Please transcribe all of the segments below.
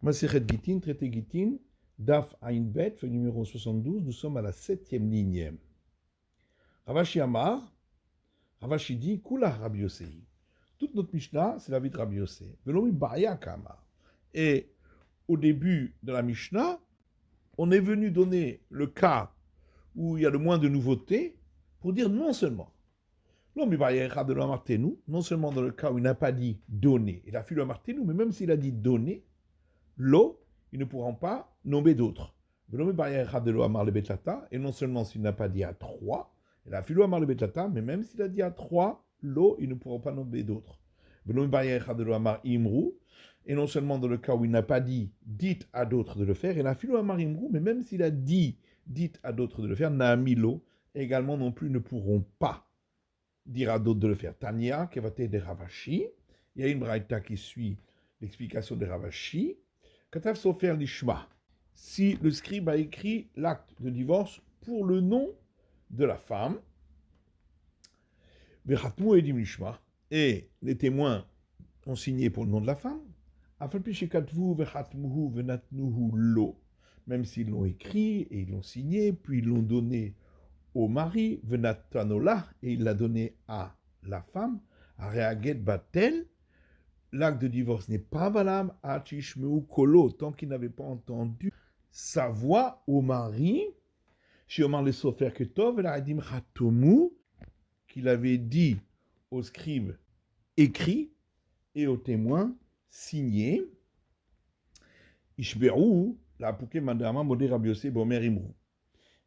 Masechet Gittin, traité Gittin, Daf Ain Bet, feuille numéro 72, nous sommes à la 7e ligne. Ravashi Amar, Ravashi dit, Kula Rabbi Yossei. Toute notre Mishnah, c'est la vie de Rabbi Yossei. Velomi Baya Kamar. Et au début de la Mishnah, on est venu donner le cas où il y a le moins de nouveautés pour dire non seulement. Non seulement dans le cas où il n'a pas dit donner, il a fait le martenu, mais même s'il a dit donner, l'eau, ils ne pourront pas nommer d'autres. Et non seulement s'il n'a pas dit à 3, il a fait le amar le betlata, mais même s'il a dit à 3, l'eau, ils ne pourront pas nommer d'autres. Et non seulement dans le cas où il n'a pas dit dites à d'autres de le faire, il a fait le amar imru, mais même s'il a dit dites à d'autres de le faire, naamilo, également non plus ne pourront pas dire à d'autres de le faire. Tania, Kevate de Ravashi, il y a une braïta qui suit l'explication de Ravashi. Katav Sofer Lishma, si le scribe a écrit l'acte de divorce pour le nom de la femme, Vechatmu Edim Lishma, et les témoins ont signé pour le nom de la femme, Afalpi Shekatvu Vechatmuhu Venatnuhu Lo, même s'ils l'ont écrit et ils l'ont signé, puis ils l'ont donné au mari, Venatanola, et il l'a donné à la femme, à Reaget Batel, l'acte de divorce n'est pas valable à Tishmeu Kolo, tant qu'il n'avait pas entendu sa voix au mari, chez Omar le Sofer Ketov, el Adim Khatomu, qu'il avait dit au scribe écrit et au témoin signé, Ishberu, la Pouké Mandama Modé Rabbi Yossei Bomer Imru.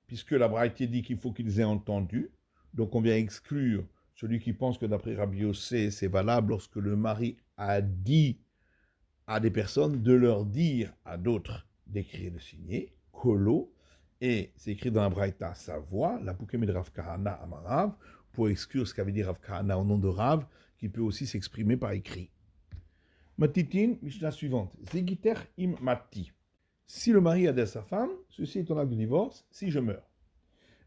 Puisque la Braïté dit qu'il faut qu'ils aient entendu, donc on vient exclure celui qui pense que d'après Rabbi Yossei, c'est valable lorsque le mari a dit à des personnes de leur dire à d'autres d'écrire et de signer, Kolo, et c'est écrit dans la Braïta sa voix, la Poukem de Rav Kahana Amarav, pour exclure ce qu'avait dit Rav Kahana au nom de Rav, qui peut aussi s'exprimer par écrit. Matitin, Mishnah suivante, Zegiter im mati. Si le mari a dit à sa femme, ceci est ton acte de divorce, si je meurs.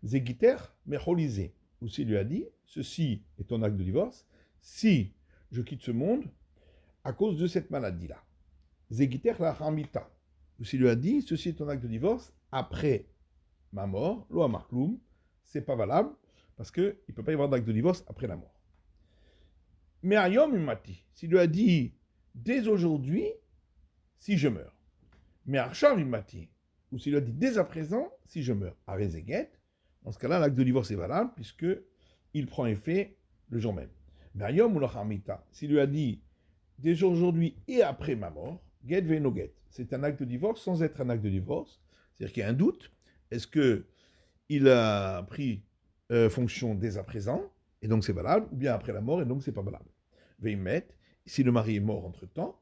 Zegiter mecholisé, ou s'il lui a dit, ceci est ton acte de divorce, si je quitte ce monde à cause de cette maladie-là. Zegiter la hamita, ou s'il lui a dit, ceci est ton acte de divorce après ma mort, lo amarkloum, c'est pas valable, parce qu'il ne peut pas y avoir d'acte de divorce après la mort. Mais ayom imati, s'il lui a dit, dès aujourd'hui, si je meurs. Mais Archav imati, ou s'il lui a dit dès à présent, si je meurs, à Rezeget, dans ce cas-là, l'acte de divorce est valable, puisqu'il prend effet le jour même. Mais Ayom ou l'Achamita, s'il lui a dit dès aujourd'hui et après ma mort, get veno get, c'est un acte de divorce sans être un acte de divorce, c'est-à-dire qu'il y a un doute, est-ce qu'il a pris fonction dès à présent, et donc c'est valable, ou bien après la mort, et donc c'est pas valable. Veimet, si le mari est mort entre-temps,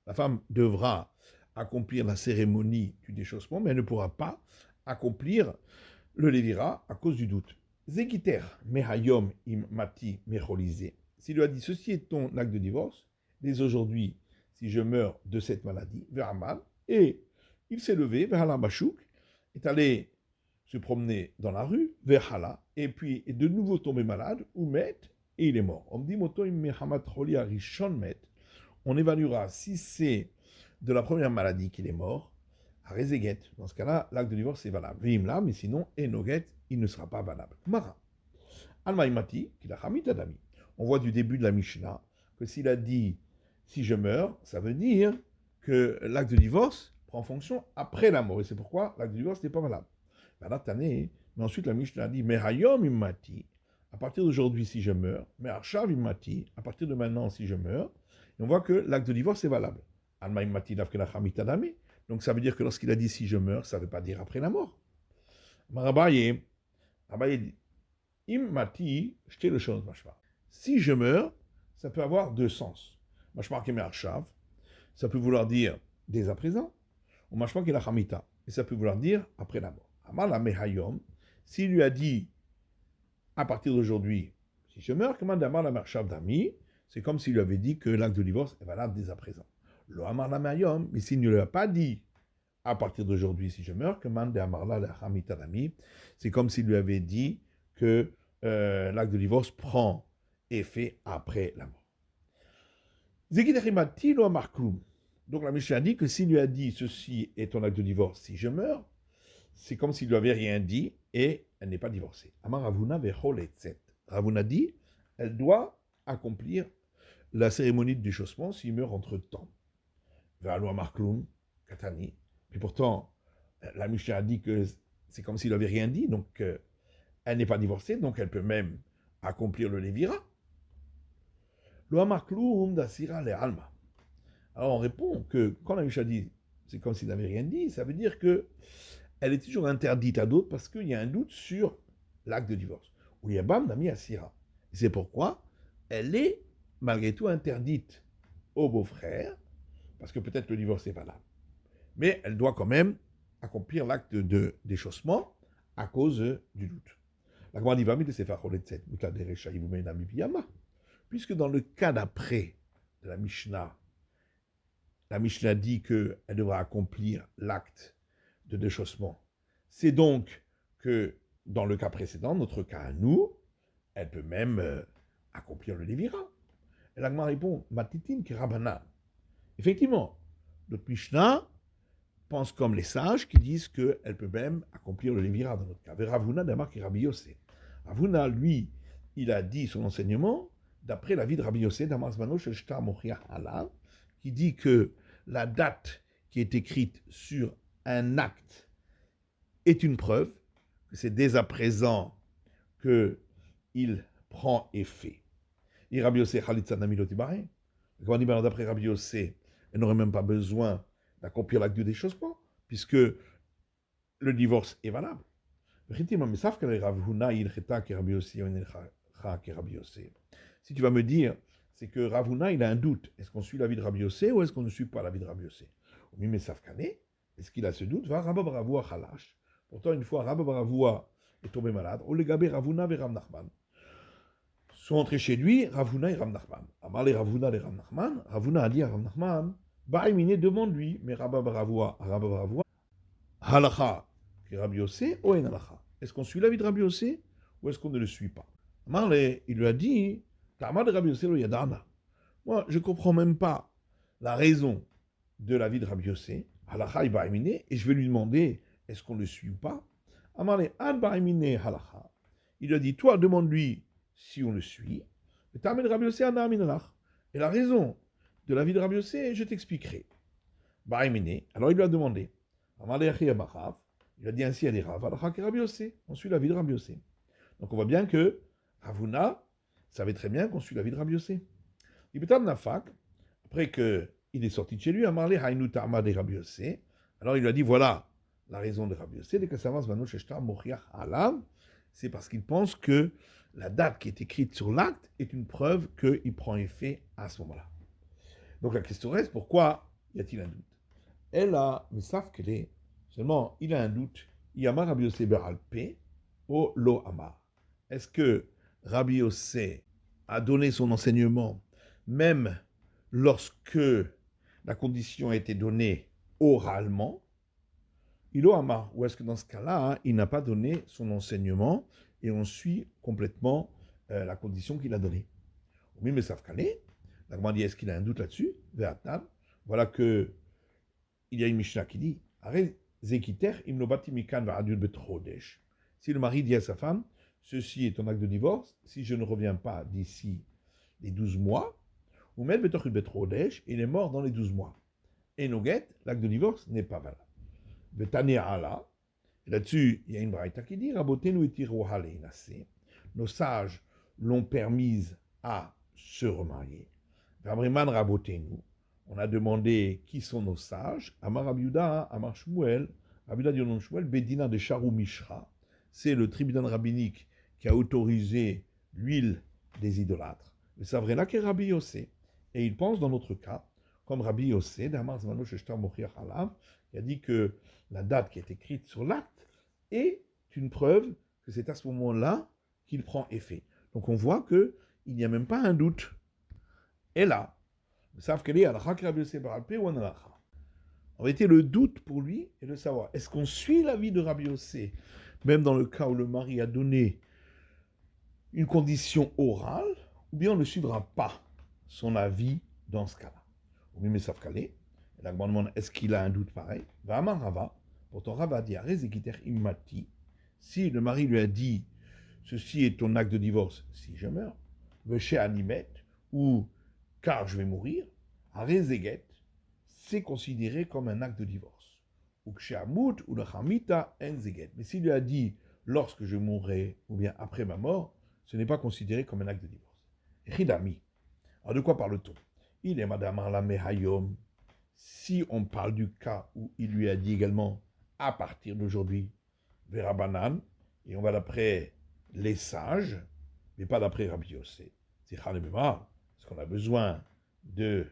la femme devra accomplir la cérémonie du déchaussement, mais elle ne pourra pas accomplir le lévira à cause du doute. Zegiter mehayom im mati mecholisé. S'il lui a dit ceci est ton acte de divorce, dès aujourd'hui, si je meurs de cette maladie, veramal, et il s'est levé, verhala bachouk, est allé se promener dans la rue, verhala, et puis est de nouveau tombé malade, ou met, et il est mort. On dit moto im mehamat choli arishon met. On évaluera si c'est de la première maladie qu'il est mort, à Rezeget. Dans ce cas-là, l'acte de divorce est valable. Vimla, mais sinon, Enoget, il ne sera pas valable. Mara. Almaïmati, qu'il a Hamid Adami. On voit du début de la Mishnah que s'il a dit si je meurs, ça veut dire que l'acte de divorce prend fonction après la mort. Et c'est pourquoi l'acte de divorce n'est pas valable. Mais ensuite la Mishnah a dit Mehayom immati, à partir d'aujourd'hui si je meurs, Meharshav immati, à partir de maintenant si je meurs. Et on voit que l'acte de divorce est valable. Almaïmati dafkela Hamid Adami. Donc ça veut dire que lorsqu'il a dit si je meurs, ça ne veut pas dire après la mort. Rabaye dit Immati, jeter le chose, mashma. Si je meurs, ça peut avoir deux sens. Mashma keme arshav, ça peut vouloir dire dès à présent, ou mashma kela hamita, et ça peut vouloir dire après la mort. Amal la mehayom, s'il lui a dit à partir d'aujourd'hui, si je meurs, comment d'amar la marshav d'ami, c'est comme s'il lui avait dit que l'acte de divorce est valable dès à présent. Lo amar la mehayom, mais s'il ne lui a pas dit à partir d'aujourd'hui, si je meurs, comment d'amar la hamita d'ami, c'est comme s'il lui avait dit que l'acte de divorce prend effet après la mort. Zegidachimati lo amarkloum. Donc la Mishnah dit que s'il lui a dit ceci est ton acte de divorce, si je meurs, c'est comme s'il lui avait rien dit et elle n'est pas divorcée. Amar Ravuna vechol etzet. Ravuna dit, elle doit accomplir la cérémonie de déchaussement s'il meurt entre temps. Ve'alo amar klum, katani. Puis pourtant, la Mishnah a dit que c'est comme s'il n'avait rien dit, donc elle n'est pas divorcée, donc elle peut même accomplir le Lévira. Lo amar klum dasira le alma. Alors on répond que quand la Mishnah dit c'est comme s'il n'avait rien dit, ça veut dire que elle est toujours interdite à d'autres parce qu'il y a un doute sur l'acte de divorce. Ou Yabam Nami Asira. C'est pourquoi elle est malgré tout interdite au beau-frère, parce que peut-être le divorce est valable. Mais elle doit quand même accomplir l'acte de déchaussement à cause du doute. La Gemara dit va de Sefer Choletzet, puisque dans le cas d'après de la Mishnah dit qu'elle devra accomplir l'acte de déchaussement. C'est donc que dans le cas précédent, notre cas à nous, elle peut même accomplir le Lévira. Et la Gemara répond, Matitin ki Rabbanan. Effectivement, notre Mishnah pense comme les sages qui disent qu'elle peut même accomplir le Lévira dans notre cas. Ravuna d'Amar ki Rabbi Yossé. Ravuna, lui, il a dit son enseignement d'après l'avis de Rabbi Yossé d'Amar Zmano Shel Shtar Mochiach Alav, qui dit que la date qui est écrite sur un acte est une preuve, que c'est dès à présent qu'il prend effet. Et Rabbi Yossé Khalitza Namiloti Baré, quand on dit d'après Rabbi Yossé, elle n'aurait même pas besoin d'accomplir l'acte de déchaussement, puisque le divorce est valable. Si tu vas me dire, c'est que Ravuna, il a un doute. Est-ce qu'on suit l'avis de Rabbi Yossé ou est-ce qu'on ne suit pas l'avis de Rabbi Yossé? Mais Safkane, est-ce qu'il a ce doute? Va Rabba Baravua Khalash. Pourtant, une fois, Rabba Baravua est tombé malade. Olegabé Ravuna et Rav Nachman sont entrés chez lui, Ravuna et Rav Nachman. Amarle Ravuna et Rav Nachman. Ravuna a dit à Rav Nachman, Baïmine demande-lui, mais Rabba Baravua, Halacha, qui Rabbi Yossé, ou en Halacha. Est-ce qu'on suit l'avis de Rabbi Yossé ou est-ce qu'on ne le suit pas? Amarle, il lui a dit, Ta'amad de Rabbi Yossé lo yadana. Moi, je ne comprends même pas la raison de l'avis de Rabbi Yossé, Halacha et Baïmine, et je vais lui demander, est-ce qu'on le suit ou pas? Amarle, Ad Baïmine Halacha. Il lui a dit, toi, demande-lui si on le suit. Et Ta'amad de Rabbi Yossé, Anna Minalach. Et la raison de l'avis de Rabbi Yossé, je t'expliquerai. Baïmine, alors il lui a demandé, Amarle Achi Abachav. Il a dit ainsi à des Rav, Rabbi Yossé. On suit l'avis de Rabbi Yossé. Donc on voit bien que Ravuna savait très bien qu'on suit l'avis de Rabbi Yossé. Ibtam Nafak, après qu'il est sorti de chez lui, a marlé Haïnu Ta'ama de Rabbi Yossé. Alors il lui a dit voilà la raison de Rabbi Yossé, de Kasavas Vano Sheshtar Mochiach Alav, c'est parce qu'il pense que la date qui est écrite sur l'acte est une preuve qu'il prend effet à ce moment-là. Donc la question reste, pourquoi y a-t-il un doute? Elle a, mais savent qu'elle est. Seulement, il a un doute. Yamar Rabbi Yossé Beralpe, o Lo Amar. Est-ce que Rabbi Yossé a donné son enseignement même lorsque la condition a été donnée oralement? Il Amar. Ou est-ce que dans ce cas-là, il n'a pas donné son enseignement et on suit complètement la condition qu'il a donnée? Oui, mais Safkane, la Gemara dit est-ce qu'il a un doute là-dessus? Voilà que il y a une Mishnah qui dit si le mari dit à sa femme, ceci est ton acte de divorce, si je ne reviens pas d'ici les 12 mois, il est mort dans les 12 mois. Et Noguet, l'acte de divorce n'est pas valable. Et là-dessus, il y a une braïta qui dit, nos sages l'ont permise à se remarier. On a demandé qui sont nos sages. Amar Rabiuda, Amar Shmuel, Rabiuda dit au nom de Shmuel, Bedina de Charou Mishra. C'est le tribunal rabbinique qui a autorisé l'huile des idolâtres. Mais c'est vrai là qu'est Rabbi Yossé. Et il pense dans notre cas, comme Rabbi Yossé, d'Amar Zmano Sheshtar Mochiach Alav, qui a dit que la date qui est écrite sur l'acte est une preuve que c'est à ce moment-là qu'il prend effet. Donc on voit qu'il n'y a même pas un doute. Et là, savent qu'elle est à la Rabbi Yossé Baralpé ou à la. En réalité, le doute pour lui est de savoir, est-ce qu'on suit l'avis de Rabbi Yossé, même dans le cas où le mari a donné une condition orale, ou bien on ne suivra pas son avis dans ce cas-là. Oui, mais savent qu'elle est. La Gemara demande, est-ce qu'il a un doute pareil? Va amar Rava. Pourtant, Rava dit, Arezekiter immati. Si le mari lui a dit, ceci est ton acte de divorce, si je meurs, Veché animet, ou car je vais mourir, Arezeget, c'est considéré comme un acte de divorce. Ou kshamut ou le chamita enzeget. Mais s'il lui a dit, lorsque je mourrai, ou bien après ma mort, ce n'est pas considéré comme un acte de divorce. Ridami. Alors de quoi parle-t-on? Il est madame la mehayom. Si on parle du cas où il lui a dit également, à partir d'aujourd'hui, Vera Banan, et on va d'après les sages, mais pas d'après Rabbi Yossé. C'est Khanemema, parce qu'on a besoin de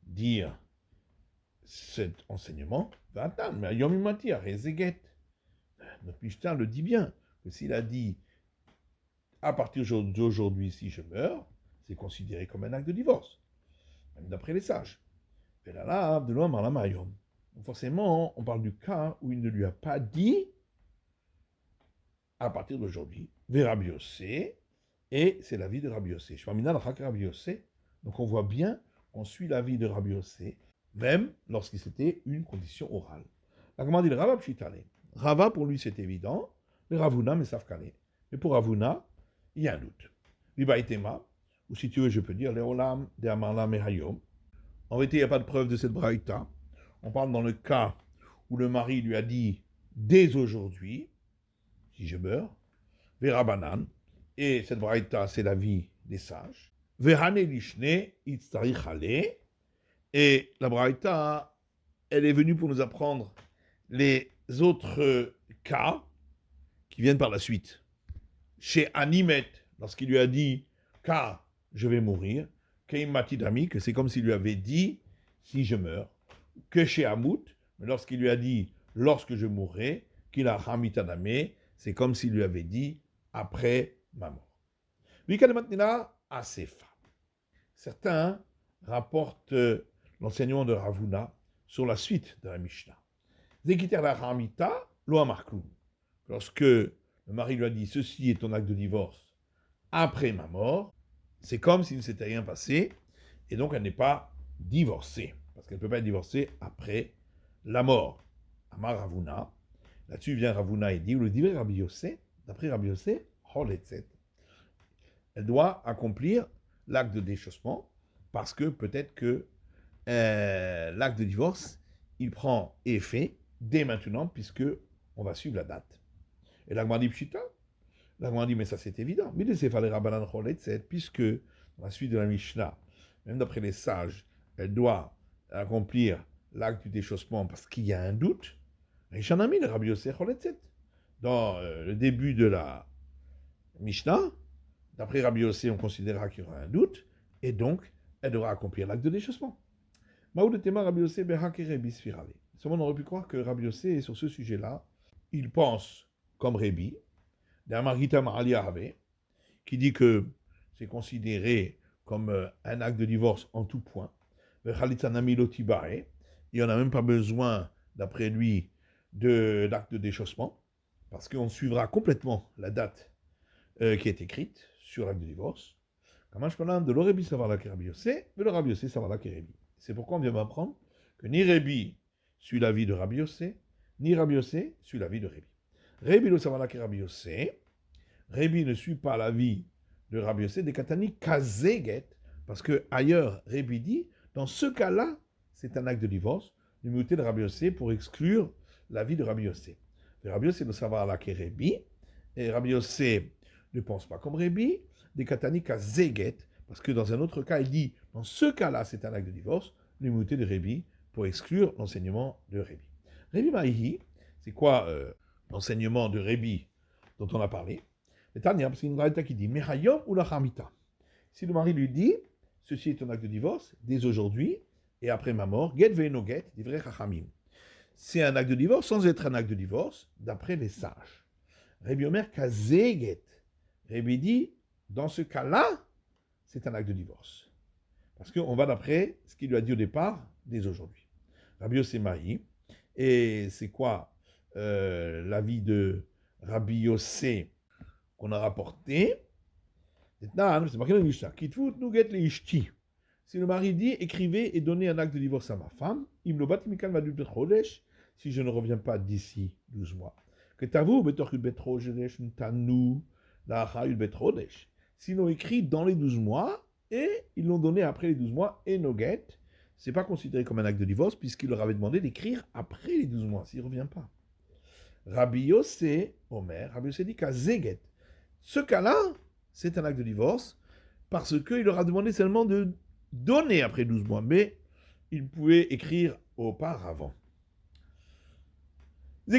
dire cet enseignement, Vatan, mais Yom Imati, Rezeget. Notre Mishnah le dit bien, que s'il a dit, à partir d'aujourd'hui, si je meurs, c'est considéré comme un acte de divorce, même d'après les sages. Donc forcément, on parle du cas où il ne lui a pas dit à partir d'aujourd'hui, vers Rabbi Yossé, et c'est l'avis de Rabbi Yossé. Donc on voit bien qu'on suit l'avis de Rabbi Yossé, même lorsqu'il c'était une condition orale. La commande dit le Rava Pshitale. Rava pour lui c'est évident, le Ravuna mais Safkale. Mais pour Ravuna, il y a un doute. Libaïtema, ou si tu veux, je peux dire, le Olam de Amarla Mehayom. En vérité, il n'y a pas de preuve de cette braïta. On parle dans le cas où le mari lui a dit dès aujourd'hui, si je meurs, Vera Banan, et cette braïta, c'est la vie des sages. Verane Lishne, Itzarich Ale, et la braïta, elle est venue pour nous apprendre les autres cas qui viennent par la suite. Chez Animet, lorsqu'il lui a dit, car je vais mourir, Matidami, que c'est comme s'il lui avait dit, si je meurs, que chez Hamout, mais lorsqu'il lui a dit, lorsque je mourrai, qu'il a Hamitadame, c'est comme s'il lui avait dit, après ma mort. Certains rapportent l'enseignement de Ravuna sur la suite de la Mishnah. Zekiter la Hamita, lo amarklum. Lorsque le mari lui a dit, ceci est ton acte de divorce, après ma mort, c'est comme s'il ne s'était rien passé, et donc elle n'est pas divorcée, parce qu'elle ne peut pas être divorcée après la mort. Amar Ravuna, là-dessus vient Ravuna et dit, le dit Rabbi Yossé, d'après Rabbi Yossé, elle doit accomplir l'acte de déchaussement, parce que peut-être que l'acte de divorce, il prend effet dès maintenant, puisque on va suivre la date. Et l'Agma dit Pshita, l'Agma dit, mais ça c'est évident. Mais laissez faire les Rabbanan Choletzet, puisque dans la suite de la Mishnah, même d'après les sages, elle doit accomplir l'acte du déchaussement parce qu'il y a un doute. Rishanami, le Rabbi Yossé Choletzet. Dans le début de la Mishnah, d'après Rabbi Yossé, on considérera qu'il y aura un doute, et donc elle devra accomplir l'acte de déchaussement. Maoud Tema Rabbi Yossé Behakerebi Sfirale. Seulement, on aurait pu croire que Rabbi Yossé, sur ce sujet-là, il pense comme Rébi, d'Amargita Ma'aliahave, qui dit que c'est considéré comme un acte de divorce en tout point. Il n'y en a même pas besoin, d'après lui, d'acte de déchaussement, parce qu'on suivra complètement la date qui est écrite sur l'acte de divorce. Kamash Palan de l'Orebi Savala Kerabi Yossé, mais le Rabbi Yossé Savala Kerebi. C'est pourquoi on vient m'apprendre que ni Rébi suit l'avis de Rabbi Yossé, ni Rabbi Yossé suit l'avis de Rébi. Rébi le Savala Kerabi Yossé, Rébi ne suit pas l'avis de Rabbi Yossé, des Katani Kazeget, parce que ailleurs, Rébi dit, dans ce cas-là, c'est un acte de divorce, l'immunité de Rabbi Yossé pour exclure l'avis de Rabbi Yossé. Rabbi Yossé ne savoir la Rébi, et Rabbi Yossé ne pense pas comme Rébi, des Katani Kazeget, parce que dans un autre cas, il dit, dans ce cas-là, c'est un acte de divorce, l'immunité de Rébi pour exclure l'enseignement de Rébi. Rébi Maïhi, c'est quoi l'enseignement de Rébi dont on a parlé? C'est une braïta qui dit Mehayom ou la Hamita. Si le mari lui dit ceci est un acte de divorce dès aujourd'hui et après ma mort, get veino get, divrei chachamim. C'est un acte de divorce sans être un acte de divorce d'après les sages. Rébi Omer kazeget. Rébi dit dans ce cas-là, c'est un acte de divorce. Parce qu'on va d'après ce qu'il lui a dit au départ dès aujourd'hui. Rabbi Yossé Mahi. Et c'est quoi l'avis de Rabbi Yossé qu'on a rapporté? C'est marqué dans le Mishnah. Kitfut nuget le ishti. Si le mari dit, écrivez et donnez un acte de divorce à ma femme, si je ne reviens pas d'ici 12 mois. Sinon écrit dans les 12 mois, et ils l'ont donné après les 12 mois, et Noguet, c'est pas considéré comme un acte de divorce, puisqu'il leur avait demandé d'écrire après les 12 mois, s'il ne revient pas. Rabbi Yossé, Omer, Rabbi Yossé dit qu'à Zeget, ce cas-là, c'est un acte de divorce, parce qu'il leur a demandé seulement de donner après 12 mois, mais il pouvait écrire auparavant. On a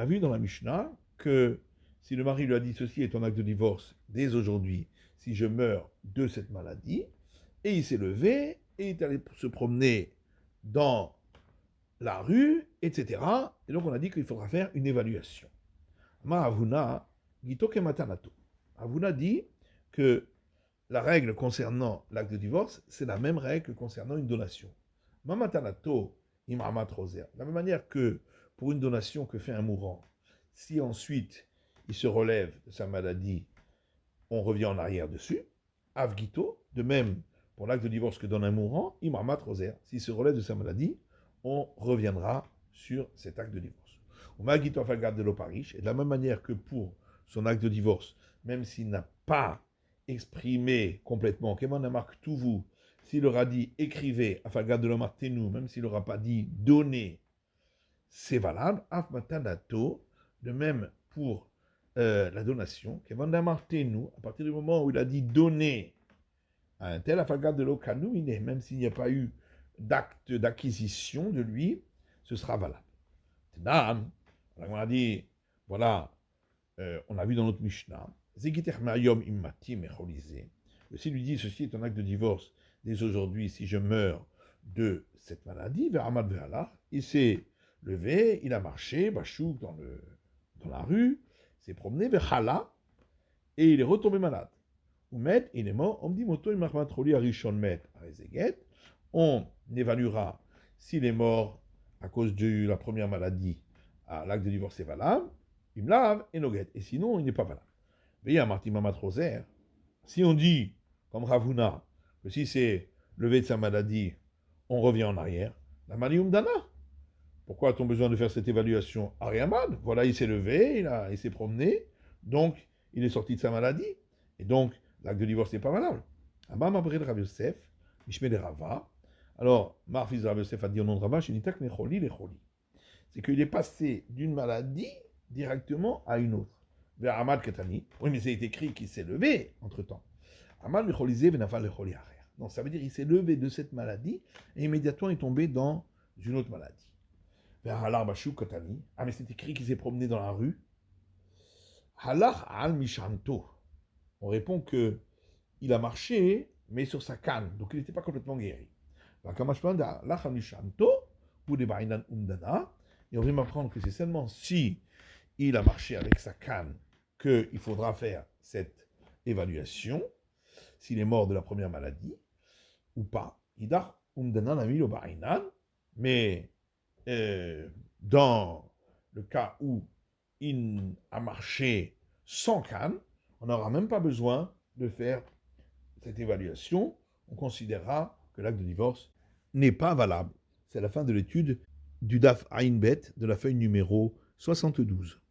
vu dans la Mishnah que si le mari lui a dit ceci est ton acte de divorce dès aujourd'hui, si je meurs de cette maladie, et il s'est levé et il est allé se promener dans la rue, etc. Et donc on a dit qu'il faudra faire une évaluation. Avuna dit que la règle concernant l'acte de divorce, c'est la même règle que concernant une donation. Mamatanato imamat roser. De la même manière que pour une donation que fait un mourant, si ensuite il se relève de sa maladie, on revient en arrière dessus. Avgito, de même pour l'acte de divorce que donne un mourant, imamat roser. S'il se relève de sa maladie, on reviendra sur cet acte de divorce. On m'a dit de l'oparish, et de la même manière que pour son acte de divorce, même s'il n'a pas exprimé complètement, s'il aura dit écrivez, de l'omartenu, même s'il n'aura pas dit donnez, c'est valable. Afmatanato, de même pour la donation, à partir du moment où il a dit donner à un tel, de l'okanu, même s'il n'y a pas eu d'acte d'acquisition de lui, ce sera valable. Alors on a dit, voilà, on a vu dans notre Mishnah, s'il lui dit ceci est un acte de divorce dès aujourd'hui, si je meurs de cette maladie, il s'est levé, il a marché, bachouk dans la rue, s'est promené vers Hala, et il est retombé malade. Il est mort, on dit on évaluera s'il est mort à cause de la première maladie, l'acte de divorce est valable, il me lave et noguet, et sinon il n'est pas valable. Veillez Martin Mamat Roser, si on dit, comme Ravuna, que si c'est levé de sa maladie, on revient en arrière, la Manium Dana. Pourquoi a-t-on besoin de faire cette évaluation? Ariamad, voilà, il s'est levé, il s'est promené, donc il est sorti de sa maladie, et donc l'acte de divorce n'est pas valable. Abba Mabré de Rav Yosef, Mishme de Rava. Alors, Marfis de Rav Yosef a dit au nom de Rava, Shinitak Necholi Lecholi. C'est qu'il est passé d'une maladie directement à une autre. Vers Ahmad Katani. Oui, mais c'est écrit qu'il s'est levé entre-temps. Ahmad Mecholizé Venafal Lecholi Arer. Donc ça veut dire qu'il s'est levé de cette maladie et immédiatement il est tombé dans une autre maladie. Vers Halar Bashou Katani. Ah, mais c'est écrit qu'il s'est promené dans la rue. Halar Al Mishanto. On répond que il a marché, mais sur sa canne, donc il n'était pas complètement guéri. Et on vient m'apprendre que c'est seulement si il a marché avec sa canne qu'il faudra faire cette évaluation, s'il est mort de la première maladie, ou pas. Mais dans le cas où il a marché sans canne, on n'aura même pas besoin de faire cette évaluation. On considérera que l'acte de divorce n'est pas valable. C'est la fin de l'étude du Daf Ain Bet de la feuille numéro 72.